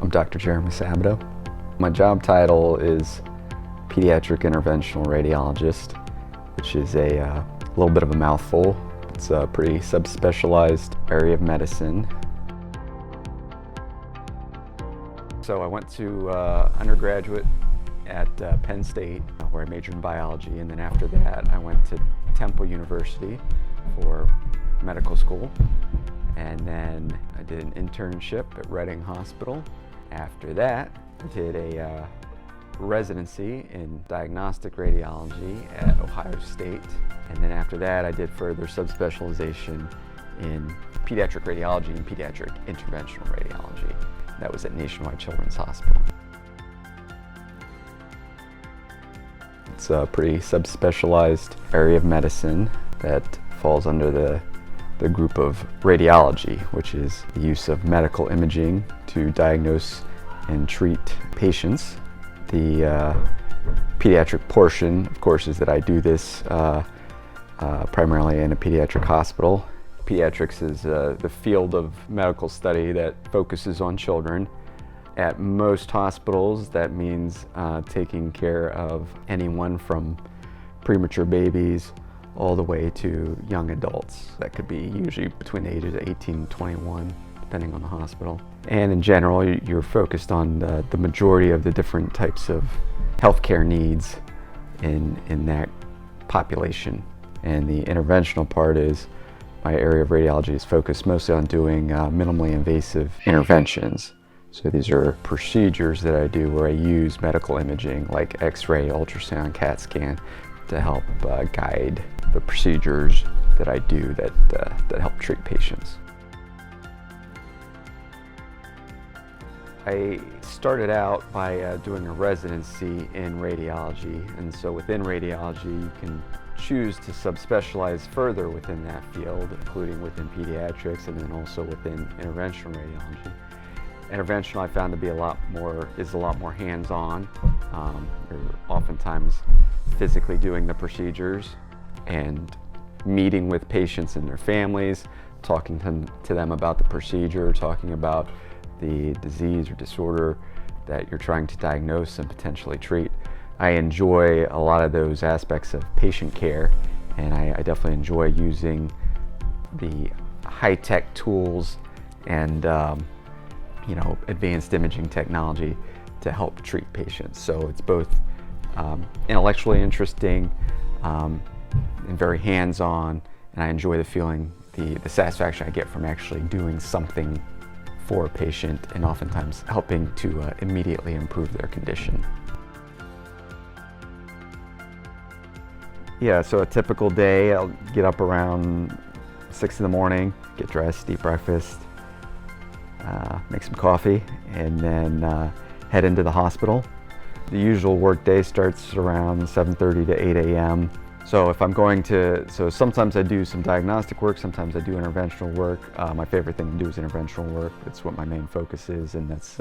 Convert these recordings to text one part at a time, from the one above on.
I'm Dr. Jeremy Sabato. My job title is Pediatric Interventional Radiologist, which is a little bit of a mouthful. It's a pretty subspecialized area of medicine. So I went to undergraduate at Penn State, where I majored in biology, and then after that I went to Temple University for medical school, and then I did an internship at Reading Hospital. After that, I did a residency in diagnostic radiology at Ohio State, and then after that I did further subspecialization in pediatric radiology and pediatric interventional radiology. That was at Nationwide Children's Hospital. It's a pretty subspecialized area of medicine that falls under the group of radiology, which is the use of medical imaging to diagnose and treat patients. The pediatric portion, of course, is that I do this primarily in a pediatric hospital. Pediatrics is the field of medical study that focuses on children. At most hospitals, that means taking care of anyone from premature babies all the way to young adults. That could be usually between the ages of 18 and 21, depending on the hospital. And in general, you're focused on the majority of the different types of healthcare needs in that population. And the interventional part is, my area of radiology is focused mostly on doing minimally invasive interventions. So these are procedures that I do where I use medical imaging like X-ray, ultrasound, CAT scan to help guide the procedures that I do that help treat patients. I started out by doing a residency in radiology, and so within radiology you can choose to subspecialize further within that field, including within pediatrics and then also within interventional radiology. Interventional I found to be a lot more hands-on. You're oftentimes physically doing the procedures and meeting with patients and their families, talking to them about the procedure, talking about the disease or disorder that you're trying to diagnose and potentially treat. I enjoy a lot of those aspects of patient care, and I definitely enjoy using the high-tech tools and advanced imaging technology to help treat patients. So it's both intellectually interesting and very hands-on, and I enjoy the feeling, the satisfaction I get from actually doing something for a patient and oftentimes helping to immediately improve their condition. Yeah, so a typical day, I'll get up around 6 in the morning, get dressed, eat breakfast, make some coffee, and then head into the hospital. The usual work day starts around 7:30 to 8 a.m. So if I'm going so sometimes I do some diagnostic work, sometimes I do interventional work. My favorite thing to do is interventional work. That's what my main focus is, and that's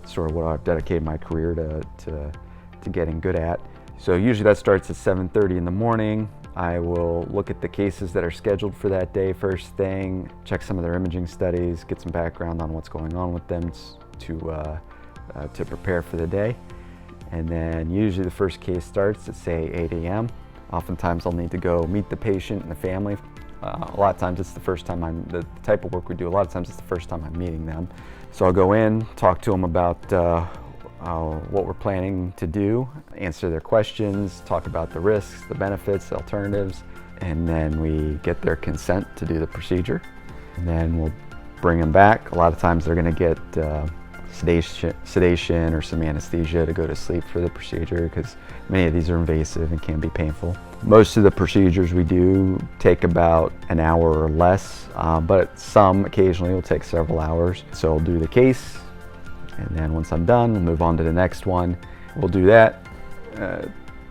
sort of what I've dedicated my career to getting good at. So usually that starts at 7:30 in the morning. I will look at the cases that are scheduled for that day first thing, check some of their imaging studies, get some background on what's going on with them to prepare for the day. And then usually the first case starts at, say, 8 a.m. Oftentimes I'll need to go meet the patient and the family. A lot of times it's the first time the type of work we do, a lot of times it's the first time I'm meeting them. So I'll go in, talk to them about what we're planning to do, answer their questions, talk about the risks, the benefits, the alternatives, and then we get their consent to do the procedure. And then we'll bring them back. A lot of times they're going to get sedation or some anesthesia to go to sleep for the procedure, because many of these are invasive and can be painful. Most of the procedures we do take about an hour or less, but some occasionally will take several hours. So I'll do the case, and then once I'm done, we'll move on to the next one. We'll do that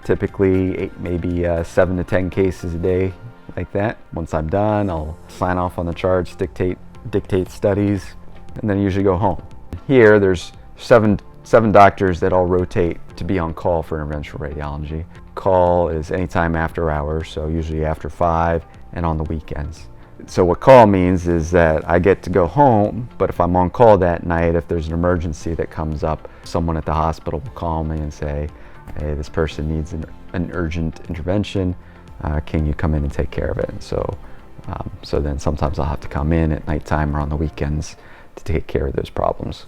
typically maybe 7 to 10 cases a day like that. Once I'm done, I'll sign off on the charts, dictate studies, and then usually go home. Here, there's seven doctors that all rotate to be on call for interventional radiology. Call is anytime after hours, so usually after 5 and on the weekends. So what call means is that I get to go home, but if I'm on call that night, if there's an emergency that comes up, someone at the hospital will call me and say, hey, this person needs an urgent intervention. Can you come in and take care of it? And so then sometimes I'll have to come in at nighttime or on the weekends to take care of those problems.